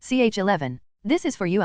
ch11. This is for you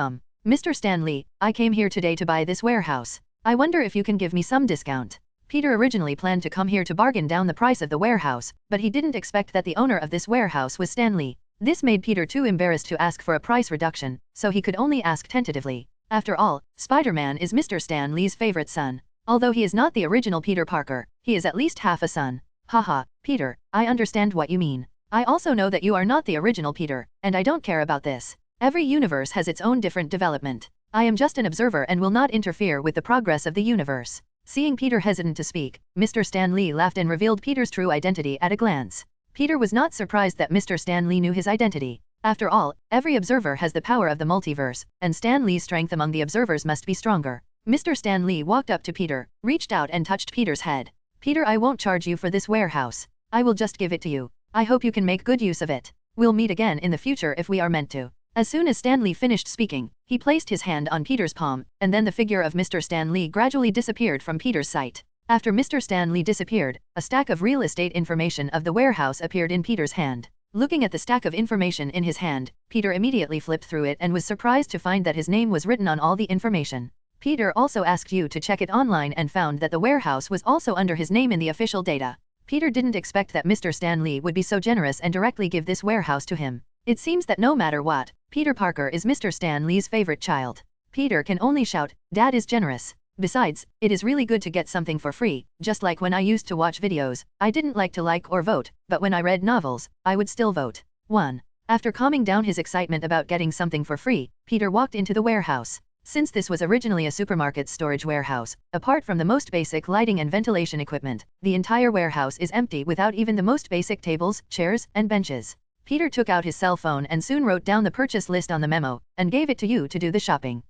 Mr. Stan Lee, I came here today to buy this warehouse. I wonder if you can give me some discount. Peter originally planned to come here to bargain down the price of the warehouse, but he didn't expect that the owner of this warehouse was Stan Lee. This made Peter too embarrassed to ask for a price reduction, so he could only ask tentatively. After all, Spider-Man is Mr. Stan Lee's favorite son. Although he is not the original Peter Parker, he is at least half a son. Haha, Peter, I understand what you mean. I also know that you are not the original Peter, and I don't care about this. Every universe has its own different development. I am just an observer and will not interfere with the progress of the universe. Seeing Peter hesitant to speak, Mr. Stan Lee laughed and revealed Peter's true identity at a glance. Peter was not surprised that Mr. Stan Lee knew his identity. After all, every observer has the power of the multiverse, and Stan Lee's strength among the observers must be stronger. Mr. Stan Lee walked up to Peter, reached out and touched Peter's head. Peter, I won't charge you for this warehouse. I will just give it to you. I hope you can make good use of it. We'll meet again in the future if we are meant to. As soon as Stan Lee finished speaking, he placed his hand on Peter's palm, and then the figure of Mr. Stan Lee gradually disappeared from Peter's sight. After Mr. Stan Lee disappeared, a stack of real estate information of the warehouse appeared in Peter's hand. Looking at the stack of information in his hand, Peter immediately flipped through it and was surprised to find that his name was written on all the information. Peter also asked you to check it online and found that the warehouse was also under his name in the official data. Peter didn't expect that Mr. Stan Lee would be so generous and directly give this warehouse to him. It seems that no matter what, Peter Parker is Mr. Stan Lee's favorite child. Peter can only shout, "Dad is generous." Besides, it is really good to get something for free, just like when I used to watch videos. I didn't like to like or vote, but when I read novels, I would still vote. 1. After calming down his excitement about getting something for free, Peter walked into the warehouse. Since this was originally a supermarket storage warehouse, apart from the most basic lighting and ventilation equipment, the entire warehouse is empty without even the most basic tables, chairs, and benches. Peter took out his cell phone and soon wrote down the purchase list on the memo, and gave it to you to do the shopping.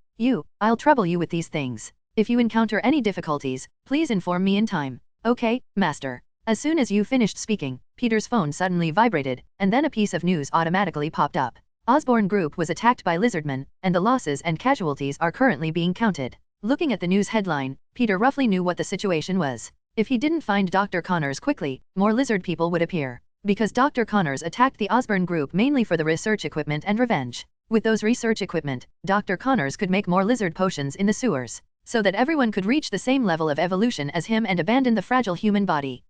I'll trouble you with these things. If you encounter any difficulties, please inform me in time. Okay, master. As soon as you finished speaking, Peter's phone suddenly vibrated, and then a piece of news automatically popped up. Osborn Group was attacked by Lizardman, and the losses and casualties are currently being counted. Looking at the news headline, Peter roughly knew what the situation was. If he didn't find Dr. Connors quickly, more lizard people would appear. Because Dr. Connors attacked the Osborn Group mainly for the research equipment and revenge. With those research equipment, Dr. Connors could make more lizard potions in the sewers, so that everyone could reach the same level of evolution as him and abandon the fragile human body.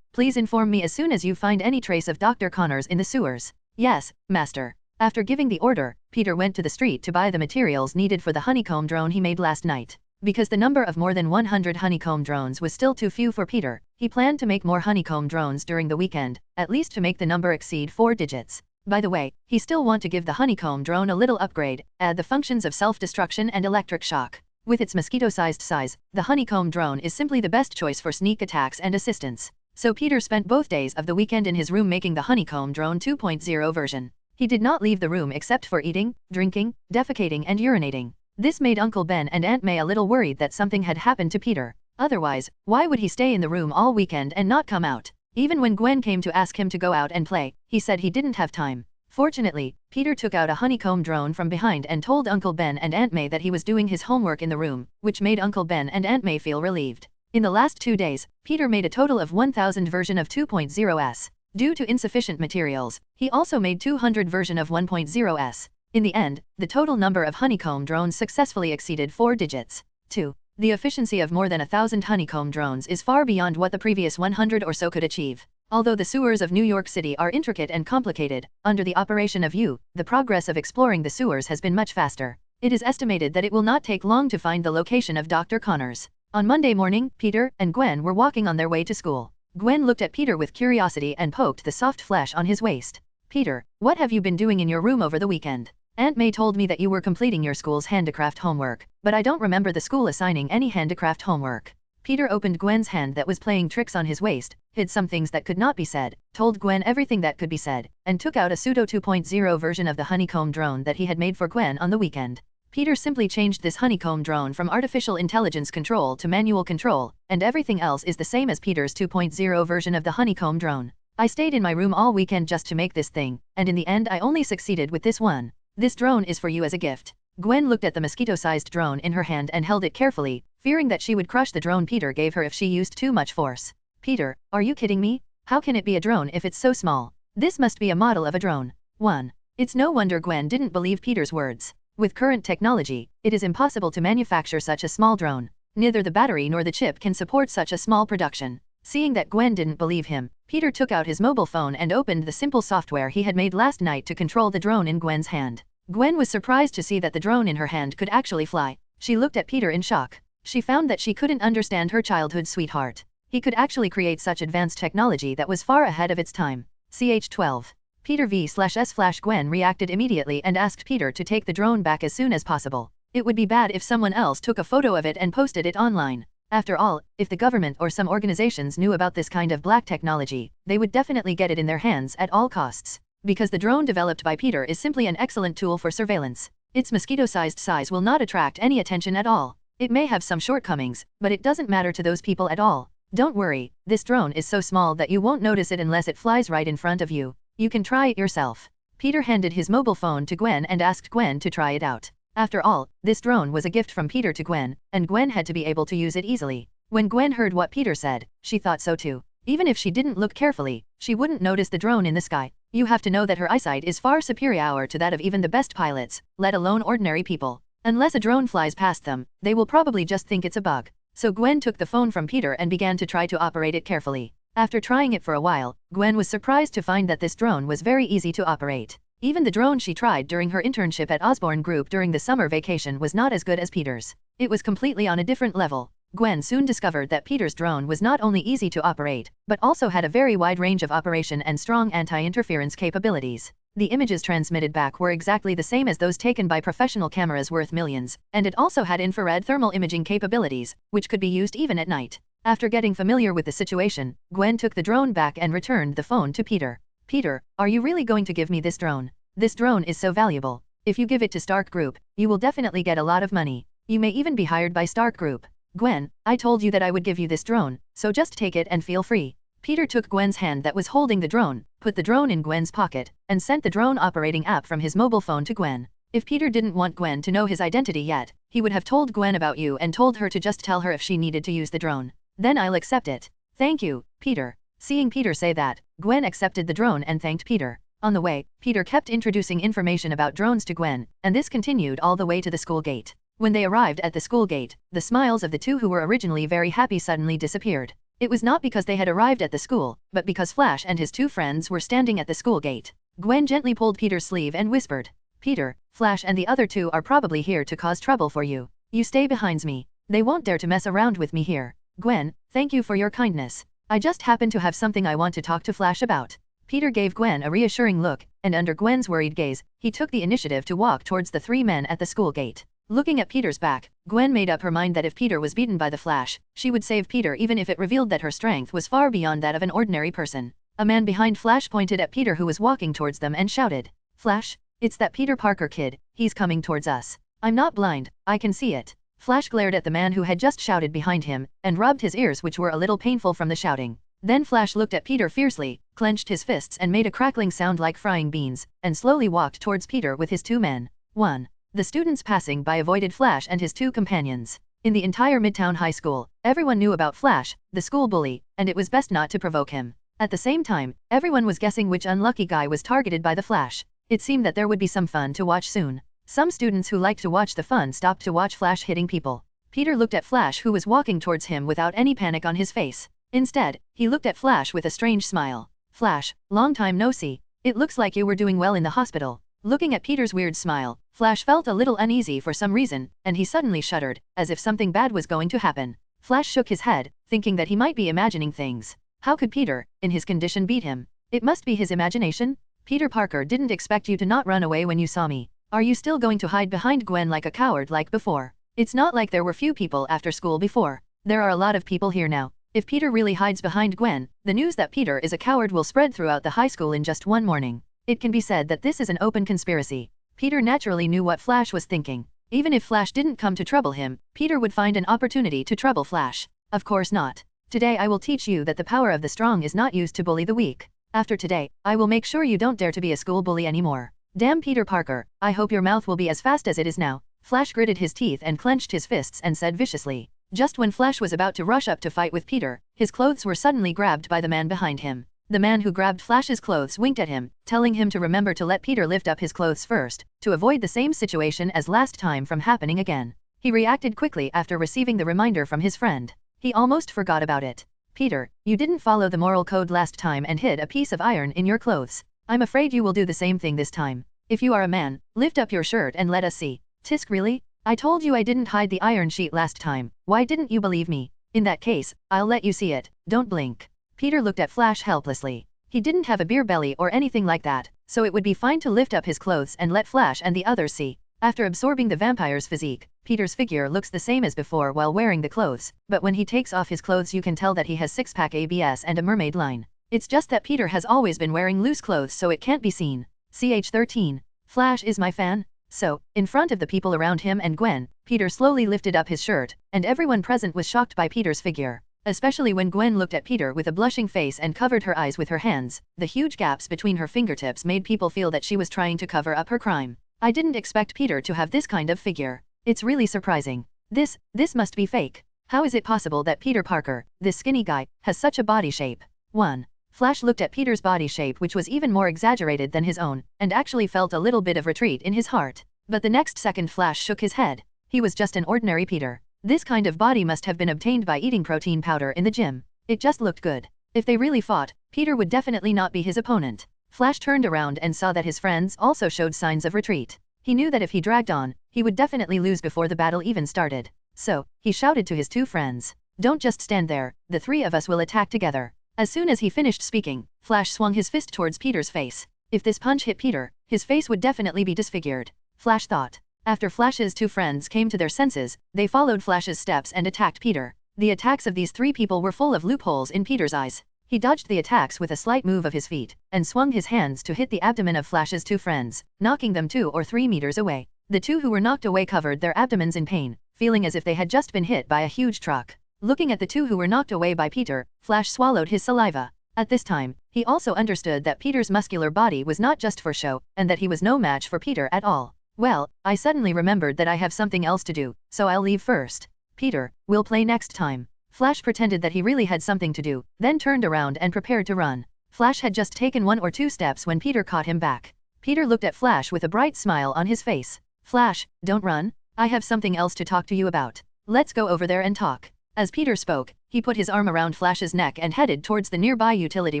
Please inform me as soon as you find any trace of Dr. Connors in the sewers. Yes, master. After giving the order, Peter went to the street to buy the materials needed for the honeycomb drone he made last night. Because the number of more than 100 honeycomb drones was still too few for Peter, he planned to make more honeycomb drones during the weekend, at least to make the number exceed 4 digits. By the way, he still want to give the honeycomb drone a little upgrade, add the functions of self-destruction and electric shock. With its mosquito-sized size, the honeycomb drone is simply the best choice for sneak attacks and assistance. So Peter spent both days of the weekend in his room making the honeycomb drone 2.0 version. He did not leave the room except for eating, drinking, defecating and urinating. This made Uncle Ben and Aunt May a little worried that something had happened to Peter. Otherwise, why would he stay in the room all weekend and not come out? Even when Gwen came to ask him to go out and play, he said he didn't have time. Fortunately, Peter took out a honeycomb drone from behind and told Uncle Ben and Aunt May that he was doing his homework in the room, which made Uncle Ben and Aunt May feel relieved. In the last 2 days, Peter made a total of 1000 version of 2.0s. Due to insufficient materials, he also made 200 version of 1.0s. In the end, the total number of honeycomb drones successfully exceeded 4 digits. 2. The efficiency of more than 1,000 honeycomb drones is far beyond what the previous 100 or so could achieve. Although the sewers of New York City are intricate and complicated, under the operation of the progress of exploring the sewers has been much faster. It is estimated that it will not take long to find the location of Dr. Connors. On Monday morning, Peter and Gwen were walking on their way to school. Gwen looked at Peter with curiosity and poked the soft flesh on his waist. Peter, what have you been doing in your room over the weekend? Aunt May told me that you were completing your school's handicraft homework, but I don't remember the school assigning any handicraft homework. Peter opened Gwen's hand that was playing tricks on his waist, hid some things that could not be said, told Gwen everything that could be said, and took out a pseudo 2.0 version of the honeycomb drone that he had made for Gwen on the weekend. Peter simply changed this honeycomb drone from artificial intelligence control to manual control, and everything else is the same as Peter's 2.0 version of the honeycomb drone. I stayed in my room all weekend just to make this thing, and in the end I only succeeded with this one. This drone is for you as a gift. Gwen looked at the mosquito-sized drone in her hand and held it carefully, fearing that she would crush the drone Peter gave her if she used too much force. Peter, are you kidding me? How can it be a drone if it's so small? This must be a model of a drone. 1. It's no wonder Gwen didn't believe Peter's words. With current technology, it is impossible to manufacture such a small drone. Neither the battery nor the chip can support such a small production. Seeing that Gwen didn't believe him, Peter took out his mobile phone and opened the simple software he had made last night to control the drone in Gwen's hand. Gwen was surprised to see that the drone in her hand could actually fly. She looked at Peter in shock. She found that she couldn't understand her childhood sweetheart. He could actually create such advanced technology that was far ahead of its time. Ch12. Peter v/s/ Gwen reacted immediately and asked Peter to take the drone back as soon as possible. It would be bad if someone else took a photo of it and posted it online. After all, if the government or some organizations knew about this kind of black technology, they would definitely get it in their hands at all costs. Because the drone developed by Peter is simply an excellent tool for surveillance. Its mosquito-sized size will not attract any attention at all. It may have some shortcomings, but it doesn't matter to those people at all. Don't worry, this drone is so small that you won't notice it unless it flies right in front of you. You can try it yourself. Peter handed his mobile phone to Gwen and asked Gwen to try it out. After all, this drone was a gift from Peter to Gwen, and Gwen had to be able to use it easily. When Gwen heard what Peter said, she thought so too. Even if she didn't look carefully, she wouldn't notice the drone in the sky. You have to know that her eyesight is far superior to that of even the best pilots, let alone ordinary people. Unless a drone flies past them, they will probably just think it's a bug. So Gwen took the phone from Peter and began to try to operate it carefully. After trying it for a while, Gwen was surprised to find that this drone was very easy to operate. Even the drone she tried during her internship at Osborne Group during the summer vacation was not as good as Peter's. It was completely on a different level. Gwen soon discovered that Peter's drone was not only easy to operate, but also had a very wide range of operation and strong anti-interference capabilities. The images transmitted back were exactly the same as those taken by professional cameras worth millions, and it also had infrared thermal imaging capabilities, which could be used even at night. After getting familiar with the situation, Gwen took the drone back and returned the phone to Peter. Peter, are you really going to give me this drone? This drone is so valuable. If you give it to Stark Group, you will definitely get a lot of money. You may even be hired by Stark Group. Gwen, I told you that I would give you this drone, so just take it and feel free. Peter took Gwen's hand that was holding the drone, put the drone in Gwen's pocket, and sent the drone operating app from his mobile phone to Gwen. If Peter didn't want Gwen to know his identity yet, he would have told Gwen about you and told her to just tell her if she needed to use the drone. Then I'll accept it. Thank you, Peter. Seeing Peter say that, Gwen accepted the drone and thanked Peter. On the way, Peter kept introducing information about drones to Gwen, and this continued all the way to the school gate. When they arrived at the school gate, the smiles of the two who were originally very happy suddenly disappeared. It was not because they had arrived at the school, but because Flash and his two friends were standing at the school gate. Gwen gently pulled Peter's sleeve and whispered, Peter, Flash and the other two are probably here to cause trouble for you. You stay behind me. They won't dare to mess around with me here. Gwen, thank you for your kindness. I just happen to have something I want to talk to Flash about. Peter gave Gwen a reassuring look, and under Gwen's worried gaze, he took the initiative to walk towards the three men at the school gate. Looking at Peter's back, Gwen made up her mind that if Peter was beaten by the Flash, she would save Peter even if it revealed that her strength was far beyond that of an ordinary person. A man behind Flash pointed at Peter who was walking towards them and shouted, Flash, it's that Peter Parker kid, he's coming towards us. I'm not blind, I can see it. Flash glared at the man who had just shouted behind him, and rubbed his ears which were a little painful from the shouting. Then Flash looked at Peter fiercely, clenched his fists and made a crackling sound like frying beans, and slowly walked towards Peter with his two men. 1. The students passing by avoided Flash and his two companions. In the entire Midtown High School, everyone knew about Flash, the school bully, and it was best not to provoke him. At the same time, everyone was guessing which unlucky guy was targeted by the Flash. It seemed that there would be some fun to watch soon. Some students who liked to watch the fun stopped to watch Flash hitting people. Peter looked at Flash who was walking towards him without any panic on his face. Instead, he looked at Flash with a strange smile. Flash, long time no see. It looks like you were doing well in the hospital. Looking at Peter's weird smile, Flash felt a little uneasy for some reason, and he suddenly shuddered, as if something bad was going to happen. Flash shook his head, thinking that he might be imagining things. How could Peter, in his condition, beat him? It must be his imagination. Peter Parker didn't expect you to not run away when you saw me. Are you still going to hide behind Gwen like a coward like before? It's not like there were few people after school before. There are a lot of people here now. If Peter really hides behind Gwen, the news that Peter is a coward will spread throughout the high school in just one morning. It can be said that this is an open conspiracy. Peter naturally knew what Flash was thinking. Even if Flash didn't come to trouble him, Peter would find an opportunity to trouble Flash. Of course not. Today I will teach you that the power of the strong is not used to bully the weak. After today, I will make sure you don't dare to be a school bully anymore. Damn Peter Parker, I hope your mouth will be as fast as it is now. Flash gritted his teeth and clenched his fists and said viciously. Just when Flash was about to rush up to fight with Peter, his clothes were suddenly grabbed by the man behind him. The man who grabbed Flash's clothes winked at him, telling him to remember to let Peter lift up his clothes first, to avoid the same situation as last time from happening again. He reacted quickly after receiving the reminder from his friend. He almost forgot about it. Peter, you didn't follow the moral code last time and hid a piece of iron in your clothes. I'm afraid you will do the same thing this time. If you are a man, lift up your shirt and let us see. Tisk, really? I told you I didn't hide the iron sheet last time. Why didn't you believe me? In that case, I'll let you see it. Don't blink. Peter looked at Flash helplessly. He didn't have a beer belly or anything like that, so it would be fine to lift up his clothes and let Flash and the others see. After absorbing the vampire's physique, Peter's figure looks the same as before while wearing the clothes, but when he takes off his clothes you can tell that he has six-pack abs and a mermaid line. It's just that Peter has always been wearing loose clothes so it can't be seen. Ch13. Flash is my fan? So, in front of the people around him and Gwen, Peter slowly lifted up his shirt, and everyone present was shocked by Peter's figure. Especially when Gwen looked at Peter with a blushing face and covered her eyes with her hands. The huge gaps between her fingertips made people feel that she was trying to cover up her crime. I didn't expect Peter to have this kind of figure. It's really surprising. This must be fake. How is it possible that Peter Parker, this skinny guy, has such a body shape? 1. Flash looked at Peter's body shape, which was even more exaggerated than his own, and actually felt a little bit of retreat in his heart. But the next second Flash shook his head. He was just an ordinary Peter. This kind of body must have been obtained by eating protein powder in the gym. It just looked good. If they really fought, Peter would definitely not be his opponent. Flash turned around and saw that his friends also showed signs of retreat. He knew that if he dragged on, he would definitely lose before the battle even started. So, he shouted to his two friends, "Don't just stand there, the three of us will attack together." As soon as he finished speaking, Flash swung his fist towards Peter's face. If this punch hit Peter, his face would definitely be disfigured. Flash thought. After Flash's two friends came to their senses, they followed Flash's steps and attacked Peter. The attacks of these three people were full of loopholes in Peter's eyes. He dodged the attacks with a slight move of his feet, and swung his hands to hit the abdomen of Flash's two friends, knocking them 2 or 3 meters away. The two who were knocked away covered their abdomens in pain, feeling as if they had just been hit by a huge truck. Looking at the two who were knocked away by Peter, Flash swallowed his saliva. At this time, he also understood that Peter's muscular body was not just for show, and that he was no match for Peter at all. Well, I suddenly remembered that I have something else to do, so I'll leave first. Peter, we'll play next time. Flash pretended that he really had something to do, then turned around and prepared to run. Flash had just taken 1 or 2 steps when Peter caught him back. Peter looked at Flash with a bright smile on his face. Flash, don't run. I have something else to talk to you about. Let's go over there and talk. As Peter spoke, he put his arm around Flash's neck and headed towards the nearby utility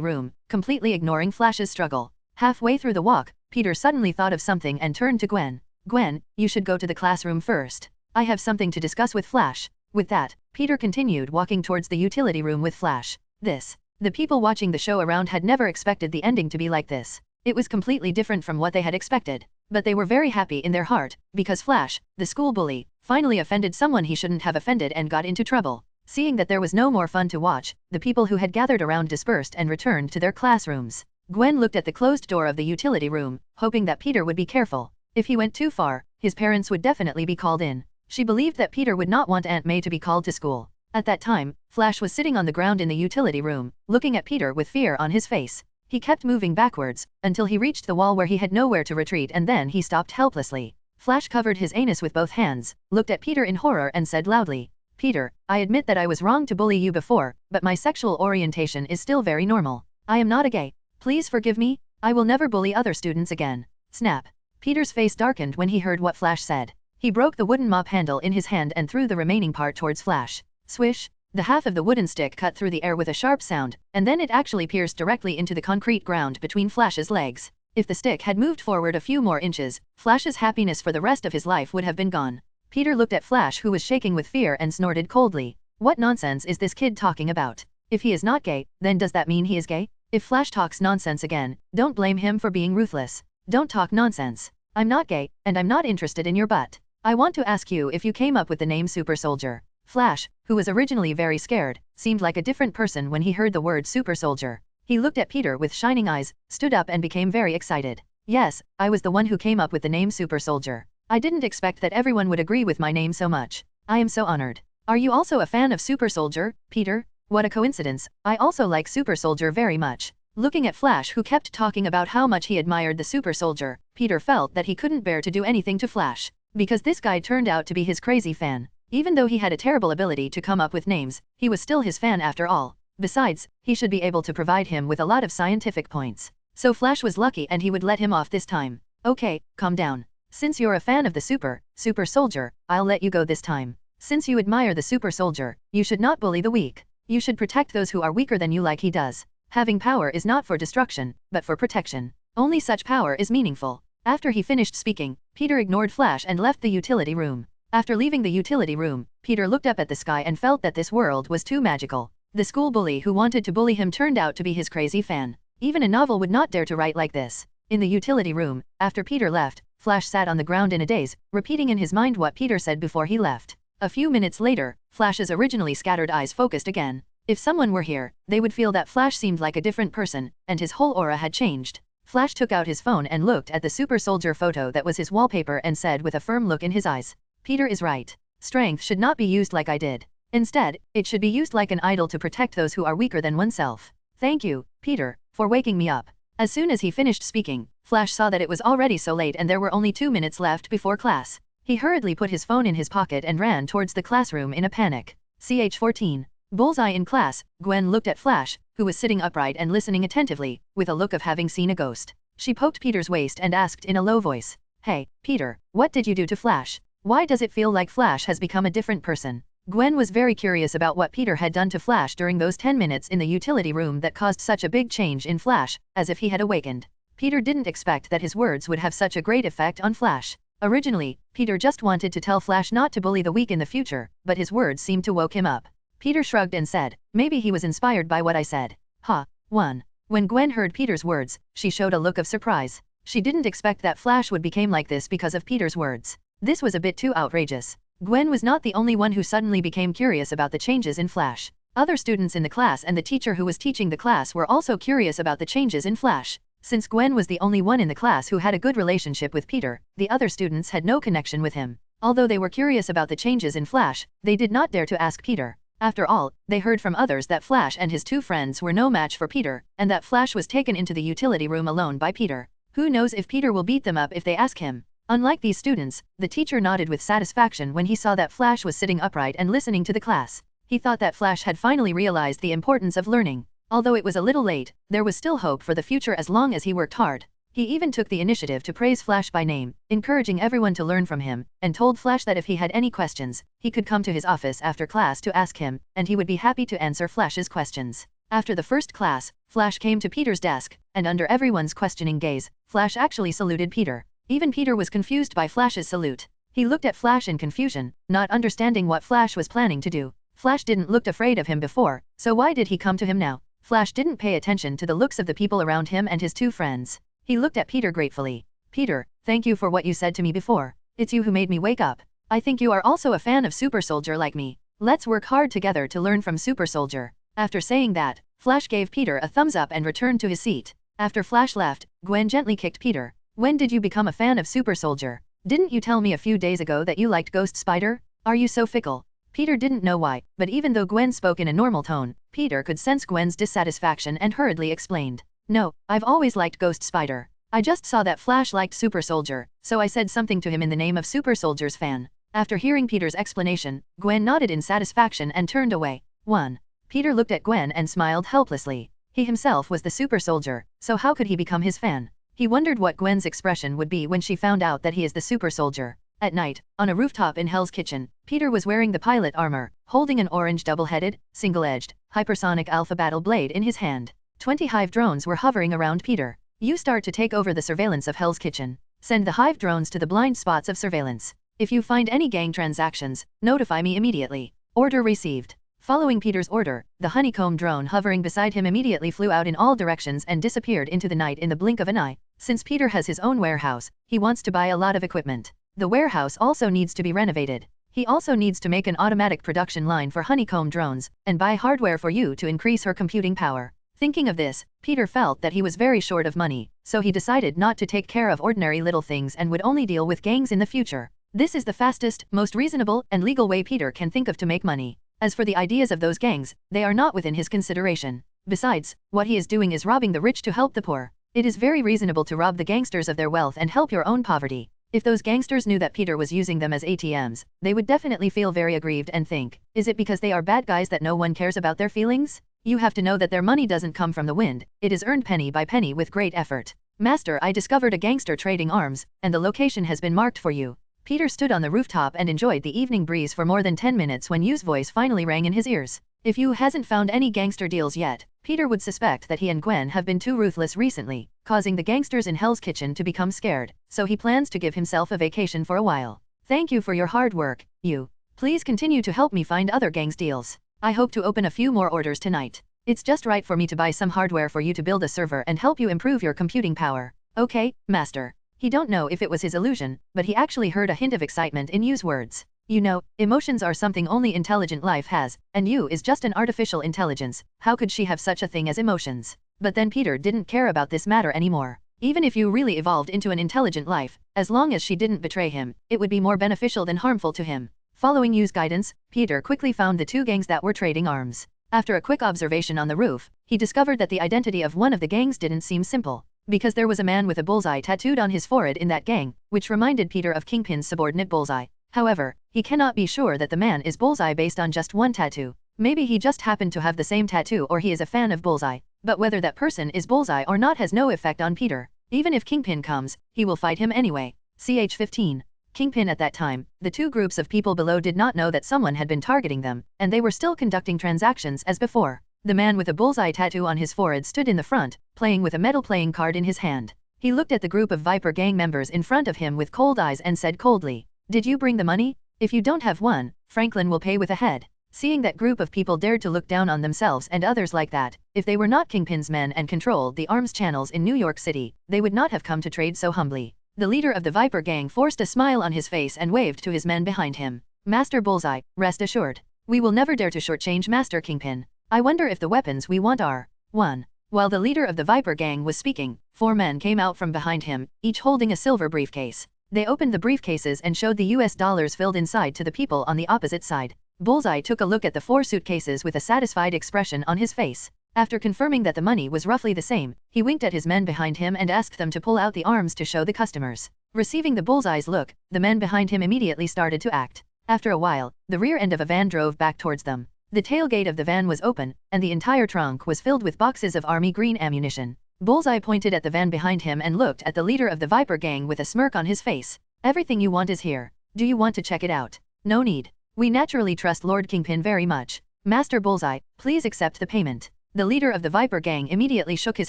room, completely ignoring Flash's struggle. Halfway through the walk, Peter suddenly thought of something and turned to Gwen. Gwen, you should go to the classroom first. I have something to discuss with Flash. With that, Peter continued walking towards the utility room with Flash. The people watching the show around had never expected the ending to be like this. It was completely different from what they had expected. But they were very happy in their heart, because Flash, the school bully, finally offended someone he shouldn't have offended and got into trouble. Seeing that there was no more fun to watch, the people who had gathered around dispersed and returned to their classrooms. Gwen looked at the closed door of the utility room, hoping that Peter would be careful. If he went too far, his parents would definitely be called in. She believed that Peter would not want Aunt May to be called to school. At that time, Flash was sitting on the ground in the utility room, looking at Peter with fear on his face. He kept moving backwards, until he reached the wall where he had nowhere to retreat, and then he stopped helplessly. Flash covered his anus with both hands, looked at Peter in horror and said loudly, "Peter, I admit that I was wrong to bully you before, but my sexual orientation is still very normal. I am not a gay. Please forgive me. I will never bully other students again." Snap. Peter's face darkened when he heard what Flash said. He broke the wooden mop handle in his hand and threw the remaining part towards Flash. Swish! The half of the wooden stick cut through the air with a sharp sound, and then it actually pierced directly into the concrete ground between Flash's legs. If the stick had moved forward a few more inches, Flash's happiness for the rest of his life would have been gone. Peter looked at Flash, who was shaking with fear, and snorted coldly. What nonsense is this kid talking about? If he is not gay, then does that mean he is gay? If Flash talks nonsense again, don't blame him for being ruthless. Don't talk nonsense. I'm not gay, and I'm not interested in your butt. I want to ask you if you came up with the name Super Soldier. Flash, who was originally very scared, seemed like a different person when he heard the word Super Soldier. He looked at Peter with shining eyes, stood up and became very excited. Yes, I was the one who came up with the name Super Soldier. I didn't expect that everyone would agree with my name so much. I am so honored. Are you also a fan of Super Soldier, Peter? What a coincidence, I also like Super Soldier very much. Looking at Flash, who kept talking about how much he admired the Super Soldier, Peter felt that he couldn't bear to do anything to Flash. Because this guy turned out to be his crazy fan. Even though he had a terrible ability to come up with names, he was still his fan after all. Besides, he should be able to provide him with a lot of scientific points. So Flash was lucky and he would let him off this time. Okay, calm down. Since you're a fan of the super soldier, I'll let you go this time. Since you admire the super soldier, you should not bully the weak. You should protect those who are weaker than you like he does. Having power is not for destruction, but for protection. Only such power is meaningful. After he finished speaking, Peter ignored Flash and left the utility room. After leaving the utility room, Peter looked up at the sky and felt that this world was too magical. The school bully who wanted to bully him turned out to be his crazy fan. Even a novel would not dare to write like this. In the utility room, after Peter left, Flash sat on the ground in a daze, repeating in his mind what Peter said before he left. A few minutes later, Flash's originally scattered eyes focused again. If someone were here, they would feel that Flash seemed like a different person, and his whole aura had changed. Flash took out his phone and looked at the super soldier photo that was his wallpaper and said with a firm look in his eyes, Peter is right. Strength should not be used like I did. Instead, it should be used like an idol to protect those who are weaker than oneself. Thank you, Peter, for waking me up. As soon as he finished speaking, Flash saw that it was already so late and there were only 2 minutes left before class. He hurriedly put his phone in his pocket and ran towards the classroom in a panic. Ch14. Bullseye in class, Gwen looked at Flash, who was sitting upright and listening attentively, with a look of having seen a ghost. She poked Peter's waist and asked in a low voice, Hey, Peter, what did you do to Flash? Why does it feel like Flash has become a different person? Gwen was very curious about what Peter had done to Flash during those 10 minutes in the utility room that caused such a big change in Flash, as if he had awakened. Peter didn't expect that his words would have such a great effect on Flash. Originally, Peter just wanted to tell Flash not to bully the weak in the future, but his words seemed to woke him up. Peter shrugged and said, maybe he was inspired by what I said. Ha, 1. When Gwen heard Peter's words, she showed a look of surprise. She didn't expect that Flash would become like this because of Peter's words. This was a bit too outrageous. Gwen was not the only one who suddenly became curious about the changes in Flash. Other students in the class and the teacher who was teaching the class were also curious about the changes in Flash. Since Gwen was the only one in the class who had a good relationship with Peter, the other students had no connection with him. Although they were curious about the changes in Flash, they did not dare to ask Peter. After all, they heard from others that Flash and his 2 friends were no match for Peter, and that Flash was taken into the utility room alone by Peter. Who knows if Peter will beat them up if they ask him? Unlike these students, the teacher nodded with satisfaction when he saw that Flash was sitting upright and listening to the class. He thought that Flash had finally realized the importance of learning. Although it was a little late, there was still hope for the future as long as he worked hard. He even took the initiative to praise Flash by name, encouraging everyone to learn from him, and told Flash that if he had any questions, he could come to his office after class to ask him, and he would be happy to answer Flash's questions. After the first class, Flash came to Peter's desk, and under everyone's questioning gaze, Flash actually saluted Peter. Even Peter was confused by Flash's salute. He looked at Flash in confusion, not understanding what Flash was planning to do. Flash didn't look afraid of him before, so why did he come to him now? Flash didn't pay attention to the looks of the people around him and his 2 friends. He looked at Peter gratefully. Peter, thank you for what you said to me before. It's you who made me wake up. I think you are also a fan of Super Soldier like me. Let's work hard together to learn from Super Soldier. After saying that, Flash gave Peter a thumbs up and returned to his seat. After Flash left, Gwen gently kicked Peter. When did you become a fan of Super Soldier? Didn't you tell me a few days ago that you liked Ghost Spider? Are you so fickle? Peter didn't know why, but even though Gwen spoke in a normal tone, Peter could sense Gwen's dissatisfaction and hurriedly explained. No, I've always liked Ghost Spider. I just saw that Flash liked Super Soldier, so I said something to him in the name of Super Soldier's fan. After hearing Peter's explanation, Gwen nodded in satisfaction and turned away. 1. Peter looked at Gwen and smiled helplessly. He himself was the Super Soldier, so how could he become his fan? He wondered what Gwen's expression would be when she found out that he is the Super Soldier. At night, on a rooftop in Hell's Kitchen, Peter was wearing the pilot armor, holding an orange double-headed, single-edged, hypersonic alpha battle blade in his hand. 20 Hive drones were hovering around Peter. You start to take over the surveillance of Hell's Kitchen. Send the Hive drones to the blind spots of surveillance. If you find any gang transactions, notify me immediately. Order received. Following Peter's order, the honeycomb drone hovering beside him immediately flew out in all directions and disappeared into the night in the blink of an eye. Since Peter has his own warehouse, he wants to buy a lot of equipment. The warehouse also needs to be renovated. He also needs to make an automatic production line for honeycomb drones, and buy hardware for you to increase her computing power. Thinking of this, Peter felt that he was very short of money, so he decided not to take care of ordinary little things and would only deal with gangs in the future. This is the fastest, most reasonable, and legal way Peter can think of to make money. As for the ideas of those gangs, they are not within his consideration. Besides, what he is doing is robbing the rich to help the poor. It is very reasonable to rob the gangsters of their wealth and help your own poverty. If those gangsters knew that Peter was using them as ATMs, they would definitely feel very aggrieved and think, is it because they are bad guys that no one cares about their feelings? You have to know that their money doesn't come from the wind, it is earned penny by penny with great effort. Master, I discovered a gangster trading arms, and the location has been marked for you. Peter stood on the rooftop and enjoyed the evening breeze for more than 10 minutes when Yu's voice finally rang in his ears. If Yu hasn't found any gangster deals yet, Peter would suspect that he and Gwen have been too ruthless recently, causing the gangsters in Hell's Kitchen to become scared, so he plans to give himself a vacation for a while. Thank you for your hard work, Yu. Please continue to help me find other gangs deals. I hope to open a few more orders tonight. It's just right for me to buy some hardware for you to build a server and help you improve your computing power. Okay, Master. He don't know if it was his illusion, but he actually heard a hint of excitement in Yu's words. You know, emotions are something only intelligent life has, and Yu is just an artificial intelligence. How could she have such a thing as emotions? But then Peter didn't care about this matter anymore. Even if Yu really evolved into an intelligent life, as long as she didn't betray him, it would be more beneficial than harmful to him. Following Yu's guidance, Peter quickly found the two gangs that were trading arms. After a quick observation on the roof, he discovered that the identity of one of the gangs didn't seem simple, because there was a man with a bullseye tattooed on his forehead in that gang, which reminded Peter of Kingpin's subordinate Bullseye. However, he cannot be sure that the man is Bullseye based on just one tattoo. Maybe he just happened to have the same tattoo or he is a fan of Bullseye, but whether that person is Bullseye or not has no effect on Peter. Even if Kingpin comes, he will fight him anyway. Ch 15. Kingpin. At that time, the two groups of people below did not know that someone had been targeting them, and they were still conducting transactions as before. The man with a bullseye tattoo on his forehead stood in the front, playing with a metal playing card in his hand. He looked at the group of Viper gang members in front of him with cold eyes and said coldly, "Did you bring the money? If you don't have one, Franklin will pay with a head." Seeing that group of people dared to look down on themselves and others like that, if they were not Kingpin's men and controlled the arms channels in New York City, they would not have come to trade so humbly. The leader of the Viper gang forced a smile on his face and waved to his men behind him. "Master Bullseye, rest assured. We will never dare to shortchange Master Kingpin. I wonder if the weapons we want are 1. While the leader of the Viper gang was speaking, 4 men came out from behind him, each holding a silver briefcase. They opened the briefcases and showed the US dollars filled inside to the people on the opposite side. Bullseye took a look at the 4 suitcases with a satisfied expression on his face. After confirming that the money was roughly the same, he winked at his men behind him and asked them to pull out the arms to show the customers. Receiving the Bullseye's look, the men behind him immediately started to act. After a while, the rear end of a van drove back towards them. The tailgate of the van was open, and the entire trunk was filled with boxes of army green ammunition. Bullseye pointed at the van behind him and looked at the leader of the Viper gang with a smirk on his face. "Everything you want is here. Do you want to check it out?" "No need. We naturally trust Lord Kingpin very much. Master Bullseye, please accept the payment." The leader of the Viper gang immediately shook his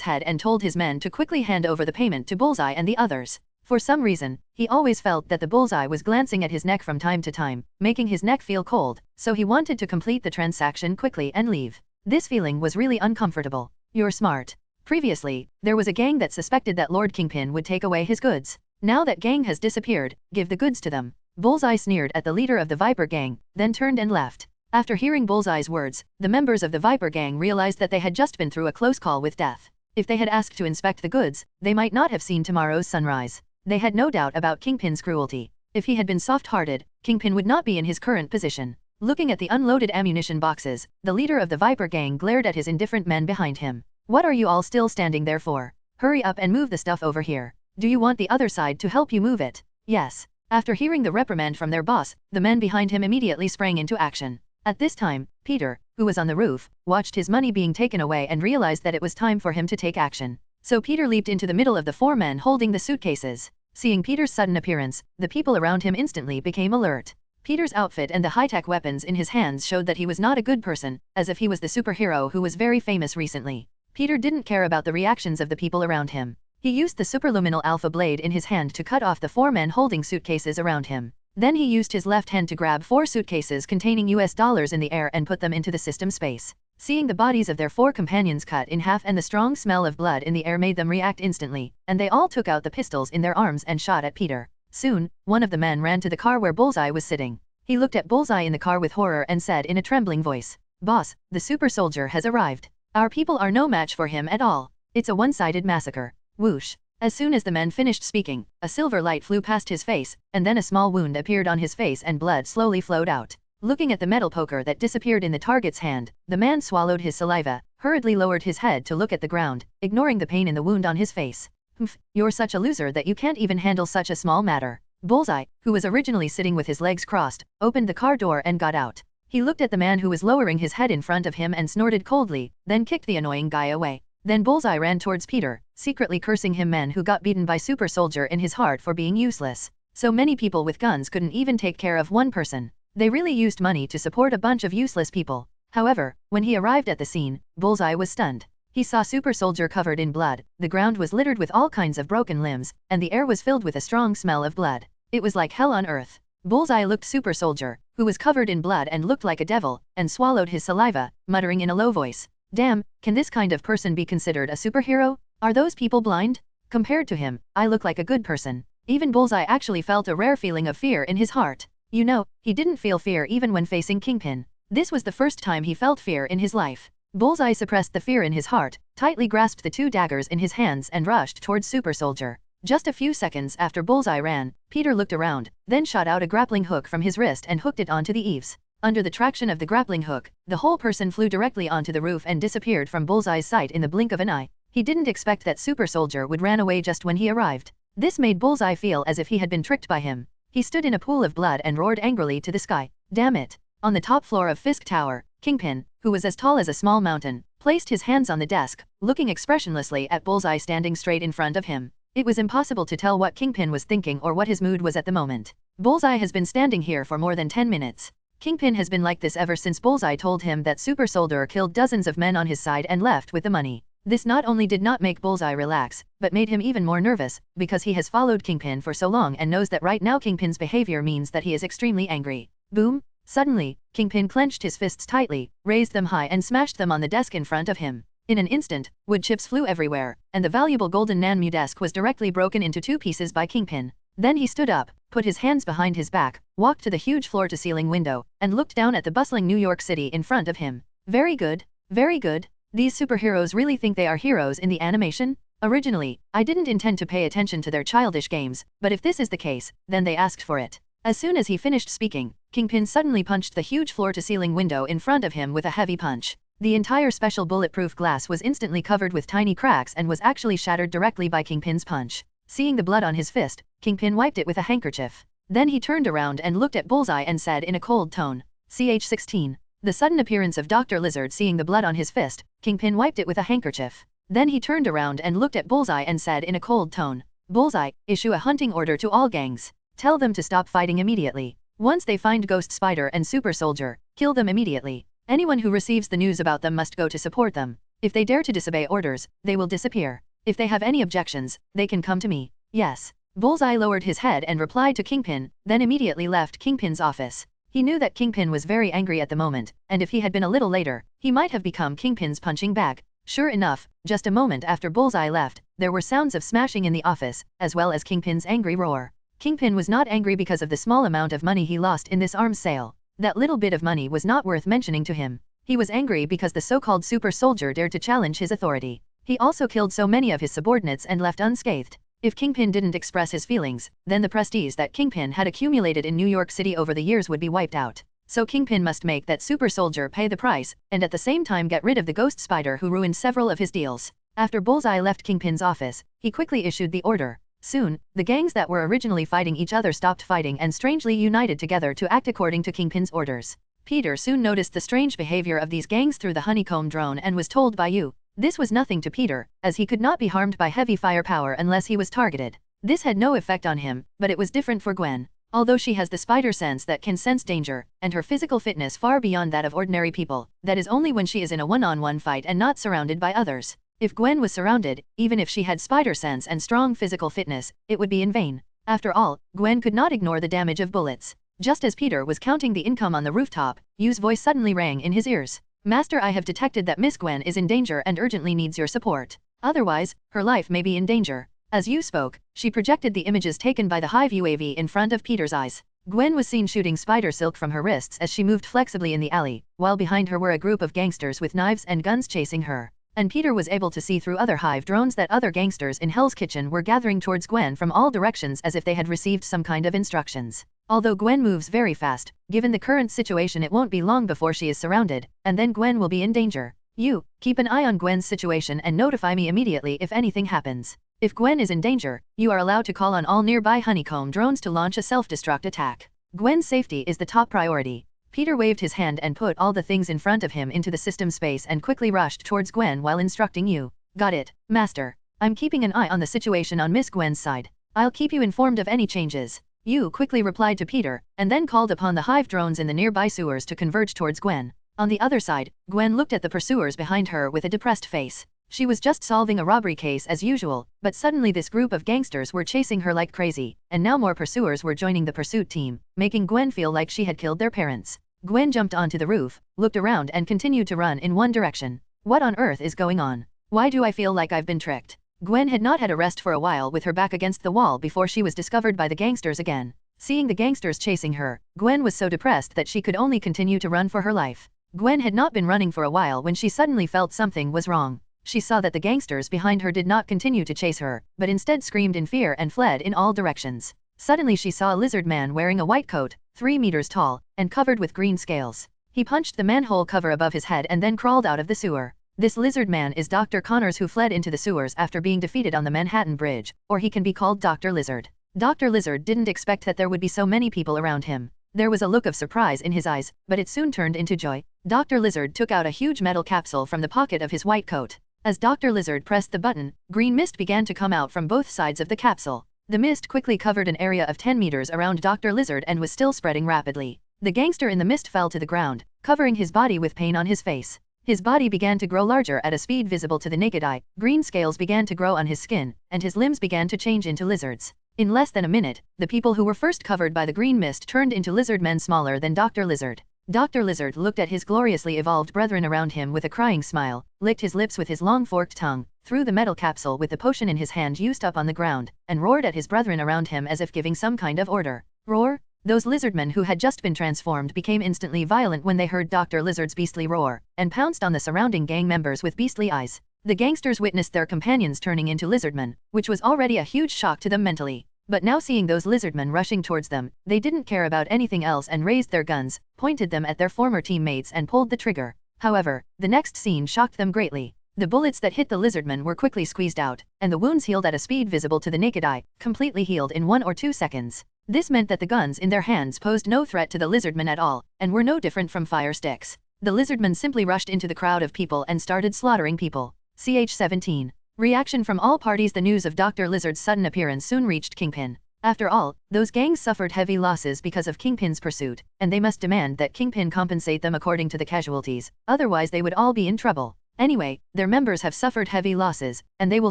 head and told his men to quickly hand over the payment to Bullseye and the others. For some reason, he always felt that the Bullseye was glancing at his neck from time to time, making his neck feel cold, so he wanted to complete the transaction quickly and leave. This feeling was really uncomfortable. "You're smart." Previously, there was a gang that suspected that Lord Kingpin would take away his goods. Now that gang has disappeared, give the goods to them. Bullseye sneered at the leader of the Viper gang, then turned and left. After hearing Bullseye's words, the members of the Viper gang realized that they had just been through a close call with death. If they had asked to inspect the goods, they might not have seen tomorrow's sunrise. They had no doubt about Kingpin's cruelty. If he had been soft-hearted, Kingpin would not be in his current position. Looking at the unloaded ammunition boxes, the leader of the Viper gang glared at his indifferent men behind him. "What are you all still standing there for? Hurry up and move the stuff over here. Do you want the other side to help you move it?" "Yes." After hearing the reprimand from their boss, the men behind him immediately sprang into action. At this time, Peter, who was on the roof, watched his money being taken away and realized that it was time for him to take action. So Peter leaped into the middle of the 4 men holding the suitcases. Seeing Peter's sudden appearance, the people around him instantly became alert. Peter's outfit and the high-tech weapons in his hands showed that he was not a good person, as if he was the superhero who was very famous recently. Peter didn't care about the reactions of the people around him. He used the superluminal alpha blade in his hand to cut off the 4 men holding suitcases around him. Then he used his left hand to grab 4 suitcases containing US dollars in the air and put them into the system space. Seeing the bodies of their 4 companions cut in half and the strong smell of blood in the air made them react instantly, and they all took out the pistols in their arms and shot at Peter. Soon, one of the men ran to the car where Bullseye was sitting. He looked at Bullseye in the car with horror and said in a trembling voice, "Boss, the super soldier has arrived. Our people are no match for him at all. It's a one-sided massacre." Whoosh. As soon as the man finished speaking, a silver light flew past his face, and then a small wound appeared on his face and blood slowly flowed out. Looking at the metal poker that disappeared in the target's hand, the man swallowed his saliva, hurriedly lowered his head to look at the ground, ignoring the pain in the wound on his face. "Humph, you're such a loser that you can't even handle such a small matter." Bullseye, who was originally sitting with his legs crossed, opened the car door and got out. He looked at the man who was lowering his head in front of him and snorted coldly, then kicked the annoying guy away. Then Bullseye ran towards Peter, secretly cursing him, man who got beaten by Super Soldier in his heart for being useless. So many people with guns couldn't even take care of one person. They really used money to support a bunch of useless people. However, when he arrived at the scene, Bullseye was stunned. He saw Super Soldier covered in blood, the ground was littered with all kinds of broken limbs, and the air was filled with a strong smell of blood. It was like hell on earth. Bullseye looked Super Soldier, who was covered in blood and looked like a devil, and swallowed his saliva, muttering in a low voice, "Damn, can this kind of person be considered a superhero? Are those people blind? Compared to him, I look like a good person." Even Bullseye actually felt a rare feeling of fear in his heart. You know, he didn't feel fear even when facing Kingpin. This was the first time he felt fear in his life. Bullseye suppressed the fear in his heart, tightly grasped the 2 daggers in his hands and rushed towards Super Soldier. Just a few seconds after Bullseye ran, Peter looked around, then shot out a grappling hook from his wrist and hooked it onto the eaves. Under the traction of the grappling hook, the whole person flew directly onto the roof and disappeared from Bullseye's sight in the blink of an eye. He didn't expect that Super Soldier would ran away just when he arrived. This made Bullseye feel as if he had been tricked by him. He stood in a pool of blood and roared angrily to the sky. Damn it! On the top floor of Fisk Tower, Kingpin, who was as tall as a small mountain, placed his hands on the desk, looking expressionlessly at Bullseye standing straight in front of him. It was impossible to tell what Kingpin was thinking or what his mood was at the moment. Bullseye has been standing here for more than 10 minutes. Kingpin has been like this ever since Bullseye told him that Super Soldier killed dozens of men on his side and left with the money. This not only did not make Bullseye relax, but made him even more nervous, because he has followed Kingpin for so long and knows that right now Kingpin's behavior means that he is extremely angry. Boom! Suddenly, Kingpin clenched his fists tightly, raised them high and smashed them on the desk in front of him. In an instant, wood chips flew everywhere, and the valuable golden Nanmu desk was directly broken into 2 pieces by Kingpin. Then he stood up, put his hands behind his back, walked to the huge floor-to-ceiling window, and looked down at the bustling New York City in front of him. Very good, very good. These superheroes really think they are heroes in the animation? Originally, I didn't intend to pay attention to their childish games, but if this is the case, then they asked for it. As soon as he finished speaking, Kingpin suddenly punched the huge floor-to-ceiling window in front of him with a heavy punch. The entire special bulletproof glass was instantly covered with tiny cracks and was actually shattered directly by Kingpin's punch. Seeing the blood on his fist, Kingpin wiped it with a handkerchief. Then he turned around and looked at Bullseye and said in a cold tone, "Ch-16. The sudden appearance of Dr. Lizard seeing the blood on his fist, Kingpin wiped it with a handkerchief. Then he turned around and looked at Bullseye and said in a cold tone, "Bullseye, issue a hunting order to all gangs. Tell them to stop fighting immediately. Once they find Ghost Spider and Super Soldier, kill them immediately. Anyone who receives the news about them must go to support them. If they dare to disobey orders, they will disappear. If they have any objections, they can come to me." "Yes." Bullseye lowered his head and replied to Kingpin, then immediately left Kingpin's office. He knew that Kingpin was very angry at the moment, and if he had been a little later, he might have become Kingpin's punching bag. Sure enough, just a moment after Bullseye left, there were sounds of smashing in the office, as well as Kingpin's angry roar. Kingpin was not angry because of the small amount of money he lost in this arms sale. That little bit of money was not worth mentioning to him. He was angry because the so-called Super Soldier dared to challenge his authority. He also killed so many of his subordinates and left unscathed. If Kingpin didn't express his feelings, then the prestige that Kingpin had accumulated in New York City over the years would be wiped out. So Kingpin must make that Super Soldier pay the price, and at the same time get rid of the Ghost Spider who ruined several of his deals. After Bullseye left Kingpin's office, he quickly issued the order. Soon, the gangs that were originally fighting each other stopped fighting and strangely united together to act according to Kingpin's orders. Peter soon noticed the strange behavior of these gangs through the honeycomb drone and was told by you. This was nothing to Peter, as he could not be harmed by heavy firepower unless he was targeted. This had no effect on him, but it was different for Gwen. Although she has the spider sense that can sense danger, and her physical fitness far beyond that of ordinary people, that is only when she is in a one-on-one fight and not surrounded by others. If Gwen was surrounded, even if she had spider sense and strong physical fitness, it would be in vain. After all, Gwen could not ignore the damage of bullets. Just as Peter was counting the income on the rooftop, Yu's voice suddenly rang in his ears. "Master, I have detected that Miss Gwen is in danger and urgently needs your support. Otherwise, her life may be in danger." As Yu spoke, she projected the images taken by the Hive UAV in front of Peter's eyes. Gwen was seen shooting spider silk from her wrists as she moved flexibly in the alley, while behind her were a group of gangsters with knives and guns chasing her. And Peter was able to see through other Hive drones that other gangsters in Hell's Kitchen were gathering towards Gwen from all directions as if they had received some kind of instructions. Although Gwen moves very fast, given the current situation it won't be long before she is surrounded, and then Gwen will be in danger. You, keep an eye on Gwen's situation and notify me immediately if anything happens. If Gwen is in danger, you are allowed to call on all nearby honeycomb drones to launch a self-destruct attack. Gwen's safety is the top priority. Peter waved his hand and put all the things in front of him into the system space and quickly rushed towards Gwen while instructing you. Got it, Master. I'm keeping an eye on the situation on Miss Gwen's side. I'll keep you informed of any changes. You quickly replied to Peter, and then called upon the hive drones in the nearby sewers to converge towards Gwen. On the other side, Gwen looked at the pursuers behind her with a depressed face. She was just solving a robbery case as usual, but suddenly this group of gangsters were chasing her like crazy, and now more pursuers were joining the pursuit team, making Gwen feel like she had killed their parents. Gwen jumped onto the roof, looked around and continued to run in one direction. What on earth is going on? Why do I feel like I've been tricked? Gwen had not had a rest for a while with her back against the wall before she was discovered by the gangsters again. Seeing the gangsters chasing her, Gwen was so depressed that she could only continue to run for her life. Gwen had not been running for a while when she suddenly felt something was wrong. She saw that the gangsters behind her did not continue to chase her, but instead screamed in fear and fled in all directions. Suddenly she saw a Lizardman wearing a white coat, 3 meters tall, and covered with green scales. He punched the manhole cover above his head and then crawled out of the sewer. This Lizardman is Dr. Connors, who fled into the sewers after being defeated on the Manhattan Bridge, or he can be called Dr. Lizard. Dr. Lizard didn't expect that there would be so many people around him. There was a look of surprise in his eyes, but it soon turned into joy. Dr. Lizard took out a huge metal capsule from the pocket of his white coat. As Dr. Lizard pressed the button, green mist began to come out from both sides of the capsule. The mist quickly covered an area of 10 meters around Dr. Lizard and was still spreading rapidly. The gangster in the mist fell to the ground, covering his body with pain on his face. His body began to grow larger at a speed visible to the naked eye, green scales began to grow on his skin, and his limbs began to change into lizards. In less than a minute, the people who were first covered by the green mist turned into lizardmen smaller than Dr. Lizard. Dr. Lizard looked at his gloriously evolved brethren around him with a crying smile, licked his lips with his long forked tongue, threw the metal capsule with the potion in his hand used up on the ground, and roared at his brethren around him as if giving some kind of order. Roar! Those lizardmen who had just been transformed became instantly violent when they heard Dr. Lizard's beastly roar, and pounced on the surrounding gang members with beastly eyes. The gangsters witnessed their companions turning into lizardmen, which was already a huge shock to them mentally. But now seeing those lizardmen rushing towards them, they didn't care about anything else and raised their guns, pointed them at their former teammates and pulled the trigger. However, the next scene shocked them greatly. The bullets that hit the lizardmen were quickly squeezed out, and the wounds healed at a speed visible to the naked eye, completely healed in 1 or 2 seconds. This meant that the guns in their hands posed no threat to the lizardmen at all, and were no different from fire sticks. The lizardmen simply rushed into the crowd of people and started slaughtering people. Ch17. Reaction from all parties. The news of Dr. Lizard's sudden appearance soon reached Kingpin. After all, those gangs suffered heavy losses because of Kingpin's pursuit, and they must demand that Kingpin compensate them according to the casualties, otherwise they would all be in trouble. Anyway, their members have suffered heavy losses, and they will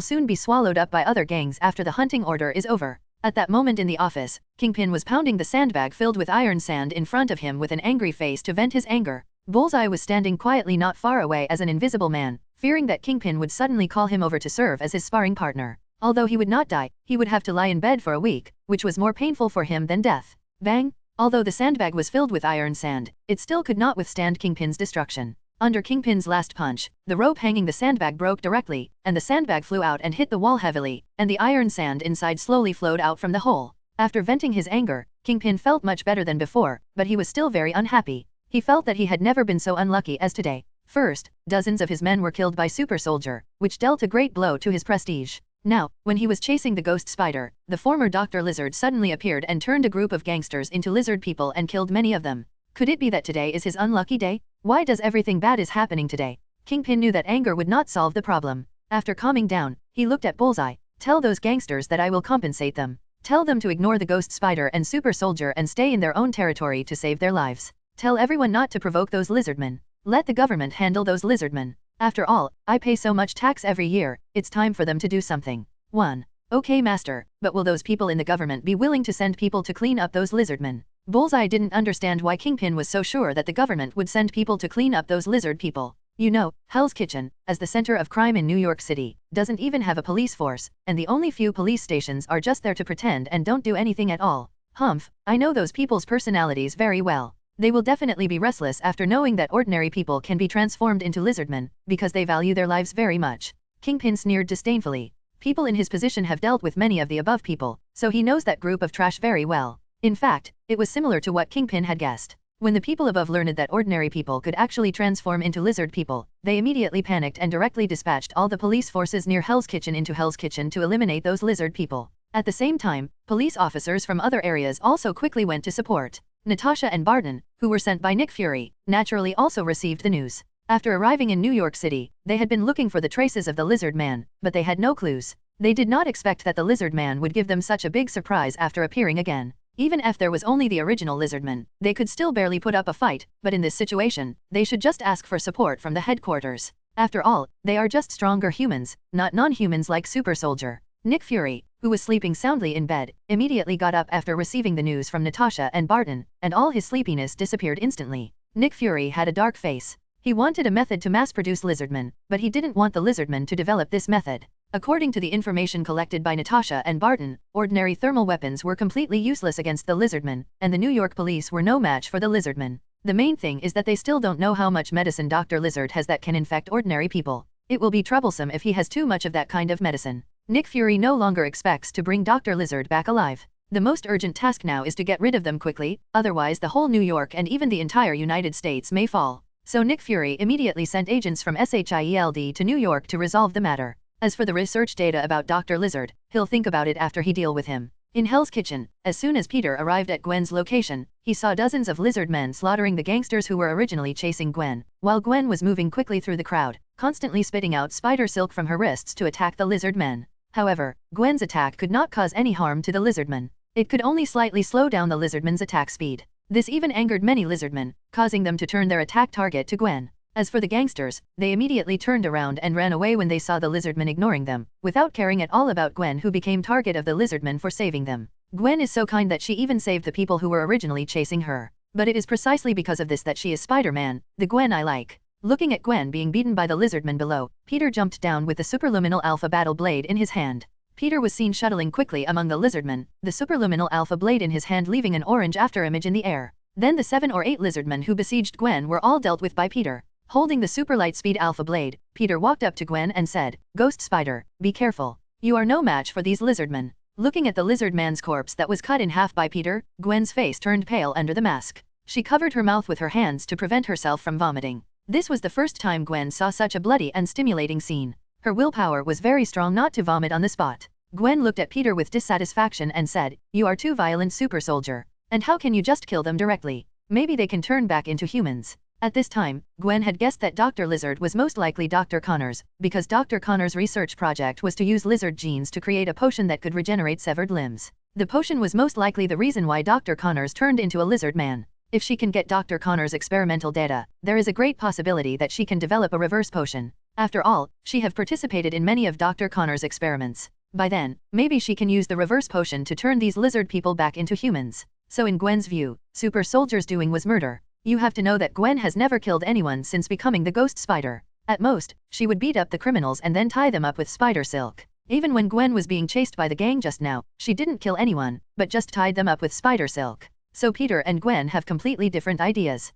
soon be swallowed up by other gangs after the hunting order is over. At that moment in the office, Kingpin was pounding the sandbag filled with iron sand in front of him with an angry face to vent his anger. Bullseye was standing quietly not far away as an invisible man, fearing that Kingpin would suddenly call him over to serve as his sparring partner. Although he would not die, he would have to lie in bed for a week, which was more painful for him than death. Bang! Although the sandbag was filled with iron sand, it still could not withstand Kingpin's destruction. Under Kingpin's last punch, the rope hanging the sandbag broke directly, and the sandbag flew out and hit the wall heavily, and the iron sand inside slowly flowed out from the hole. After venting his anger, Kingpin felt much better than before, but he was still very unhappy. He felt that he had never been so unlucky as today. First, dozens of his men were killed by Super Soldier, which dealt a great blow to his prestige. Now, when he was chasing the ghost spider, the former Dr. Lizard suddenly appeared and turned a group of gangsters into lizard people and killed many of them. Could it be that today is his unlucky day? Why does everything bad is happening today? Kingpin knew that anger would not solve the problem. After calming down, he looked at Bullseye. Tell those gangsters that I will compensate them. Tell them to ignore the ghost spider and Super Soldier and stay in their own territory to save their lives. Tell everyone not to provoke those lizardmen. Let the government handle those lizardmen. After all, I pay so much tax every year, it's time for them to do something. 1. Okay, Master, but will those people in the government be willing to send people to clean up those lizardmen? Bullseye didn't understand why Kingpin was so sure that the government would send people to clean up those lizard people. You know, Hell's Kitchen, as the center of crime in New York City, doesn't even have a police force, and the only few police stations are just there to pretend and don't do anything at all. Humph, I know those people's personalities very well. They will definitely be restless after knowing that ordinary people can be transformed into lizardmen, because they value their lives very much. Kingpin sneered disdainfully. People in his position have dealt with many of the above people, so he knows that group of trash very well. In fact, it was similar to what Kingpin had guessed. When the people above learned that ordinary people could actually transform into lizard people, they immediately panicked and directly dispatched all the police forces near Hell's Kitchen into Hell's Kitchen to eliminate those lizard people. At the same time, police officers from other areas also quickly went to support. Natasha and Barton, who were sent by Nick Fury, naturally also received the news. After arriving in New York City, they had been looking for the traces of the Lizardman, but they had no clues. They did not expect that the Lizardman would give them such a big surprise after appearing again. Even if there was only the original Lizardman, they could still barely put up a fight, but in this situation, they should just ask for support from the headquarters. After all, they are just stronger humans, not non-humans like Super Soldier. Nick Fury, who was sleeping soundly in bed, immediately got up after receiving the news from Natasha and Barton, and all his sleepiness disappeared instantly. Nick Fury had a dark face. He wanted a method to mass-produce Lizardmen, but he didn't want the Lizardmen to develop this method. According to the information collected by Natasha and Barton, ordinary thermal weapons were completely useless against the Lizardmen, and the New York police were no match for the Lizardmen. The main thing is that they still don't know how much medicine Dr. Lizard has that can infect ordinary people. It will be troublesome if he has too much of that kind of medicine. Nick Fury no longer expects to bring Dr. Lizard back alive. The most urgent task now is to get rid of them quickly, otherwise the whole New York and even the entire United States may fall. So Nick Fury immediately sent agents from SHIELD to New York to resolve the matter. As for the research data about Dr. Lizard, he'll think about it after he deal with him. In Hell's Kitchen, as soon as Peter arrived at Gwen's location, he saw dozens of lizard men slaughtering the gangsters who were originally chasing Gwen, while Gwen was moving quickly through the crowd, constantly spitting out spider silk from her wrists to attack the lizard men. However, Gwen's attack could not cause any harm to the lizardmen. It could only slightly slow down the lizardmen's attack speed. This even angered many lizardmen, causing them to turn their attack target to Gwen. As for the gangsters, they immediately turned around and ran away when they saw the lizardmen ignoring them, without caring at all about Gwen, who became target of the lizardmen for saving them. Gwen is so kind that she even saved the people who were originally chasing her. But it is precisely because of this that she is Spider-Man, the Gwen I like. Looking at Gwen being beaten by the lizardmen below, Peter jumped down with the superluminal alpha battle blade in his hand. Peter was seen shuttling quickly among the lizardmen, the superluminal alpha blade in his hand leaving an orange afterimage in the air. Then the 7 or 8 lizardmen who besieged Gwen were all dealt with by Peter. Holding the super light speed alpha blade, Peter walked up to Gwen and said, "Ghost Spider, be careful. You are no match for these lizardmen." Looking at the lizardman's corpse that was cut in half by Peter, Gwen's face turned pale under the mask. She covered her mouth with her hands to prevent herself from vomiting. This was the first time Gwen saw such a bloody and stimulating scene. Her willpower was very strong not to vomit on the spot. Gwen looked at Peter with dissatisfaction and said, "You are too violent, Super Soldier. And how can you just kill them directly? Maybe they can turn back into humans." At this time, Gwen had guessed that Dr. Lizard was most likely Dr. Connors, because Dr. Connors' research project was to use lizard genes to create a potion that could regenerate severed limbs. The potion was most likely the reason why Dr. Connors turned into a lizard man. If she can get Dr. Connors' experimental data, there is a great possibility that she can develop a reverse potion. After all, she have participated in many of Dr. Connors' experiments. By then, maybe she can use the reverse potion to turn these lizard people back into humans. So in Gwen's view, Super Soldier's doing was murder. You have to know that Gwen has never killed anyone since becoming the Ghost Spider. At most, she would beat up the criminals and then tie them up with spider silk. Even when Gwen was being chased by the gang just now, she didn't kill anyone, but just tied them up with spider silk. So Peter and Gwen have completely different ideas.